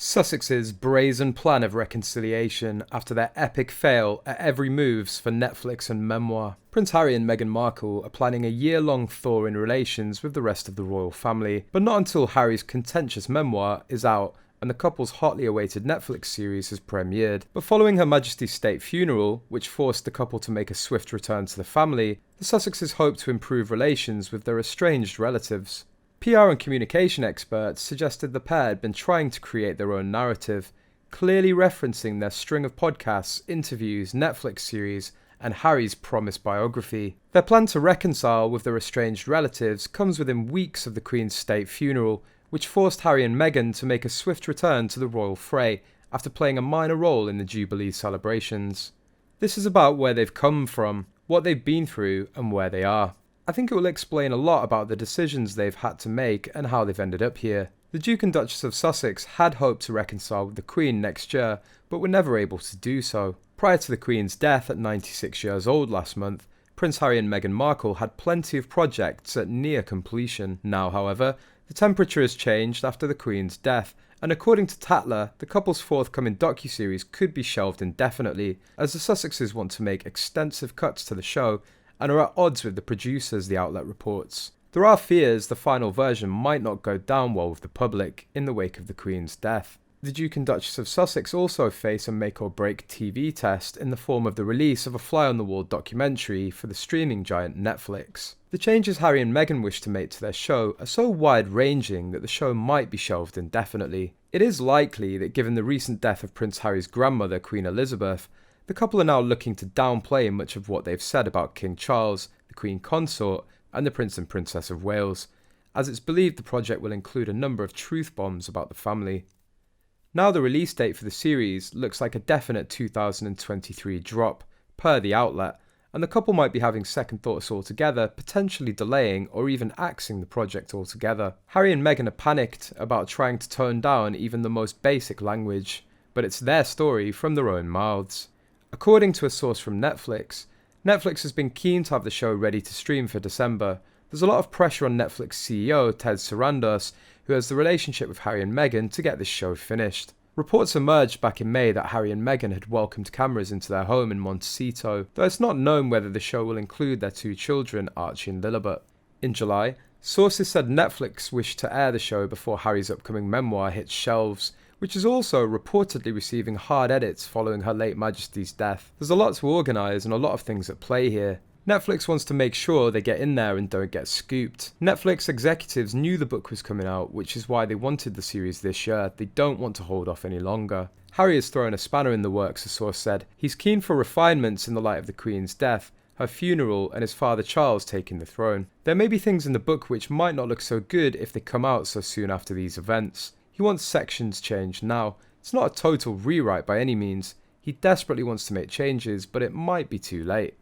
Sussex's brazen plan of reconciliation after their epic fail at every moves for Netflix and Memoir. Prince Harry and Meghan Markle are planning a year-long thaw in relations with the rest of the royal family, but not until Harry's contentious memoir is out and the couple's hotly awaited Netflix series has premiered. But following Her Majesty's state funeral, which forced the couple to make a swift return to the family, the Sussexes hope to improve relations with their estranged relatives. PR and communication experts suggested the pair had been trying to create their own narrative, clearly referencing their string of podcasts, interviews, Netflix series, and Harry's promised biography. Their plan to reconcile with their estranged relatives comes within weeks of the Queen's state funeral, which forced Harry and Meghan to make a swift return to the royal fray after playing a minor role in the Jubilee celebrations. This is about where they've come from, what they've been through, and where they are. I think it will explain a lot about the decisions they've had to make and how they've ended up here. The Duke and Duchess of Sussex had hoped to reconcile with the Queen next year, but were never able to do so. Prior to the Queen's death at 96 years old last month, Prince Harry and Meghan Markle had plenty of projects at near completion. Now, however, the temperature has changed after the Queen's death, and according to Tatler, the couple's forthcoming docuseries could be shelved indefinitely, as the Sussexes want to make extensive cuts to the show and are at odds with the producers, the outlet reports. There are fears the final version might not go down well with the public in the wake of the Queen's death. The Duke and Duchess of Sussex also face a make-or-break TV test in the form of the release of a fly-on-the-wall documentary for the streaming giant Netflix. The changes Harry and Meghan wish to make to their show are so wide-ranging that the show might be shelved indefinitely. It is likely that given the recent death of Prince Harry's grandmother, Queen Elizabeth, the couple are now looking to downplay much of what they've said about King Charles, the Queen Consort, and the Prince and Princess of Wales, as it's believed the project will include a number of truth bombs about the family. Now the release date for the series looks like a definite 2023 drop, per the outlet, and the couple might be having second thoughts altogether, potentially delaying or even axing the project altogether. Harry and Meghan are panicked about trying to tone down even the most basic language, but it's their story from their own mouths. According to a source from Netflix, Netflix has been keen to have the show ready to stream for December. There's a lot of pressure on Netflix CEO Ted Sarandos, who has the relationship with Harry and Meghan, to get this show finished. Reports emerged back in May that Harry and Meghan had welcomed cameras into their home in Montecito, though it's not known whether the show will include their two children, Archie and Lilibet. In July, sources said Netflix wished to air the show before Harry's upcoming memoir hits shelves, which is also reportedly receiving hard edits following Her late Majesty's death. There's a lot to organise and a lot of things at play here. Netflix wants to make sure they get in there and don't get scooped. Netflix executives knew the book was coming out, which is why they wanted the series this year. They don't want to hold off any longer. Harry has thrown a spanner in the works, a source said. He's keen for refinements in the light of the Queen's death, her funeral, and his father Charles taking the throne. There may be things in the book which might not look so good if they come out so soon after these events. He wants sections changed now. It's not a total rewrite by any means. He desperately wants to make changes, but it might be too late.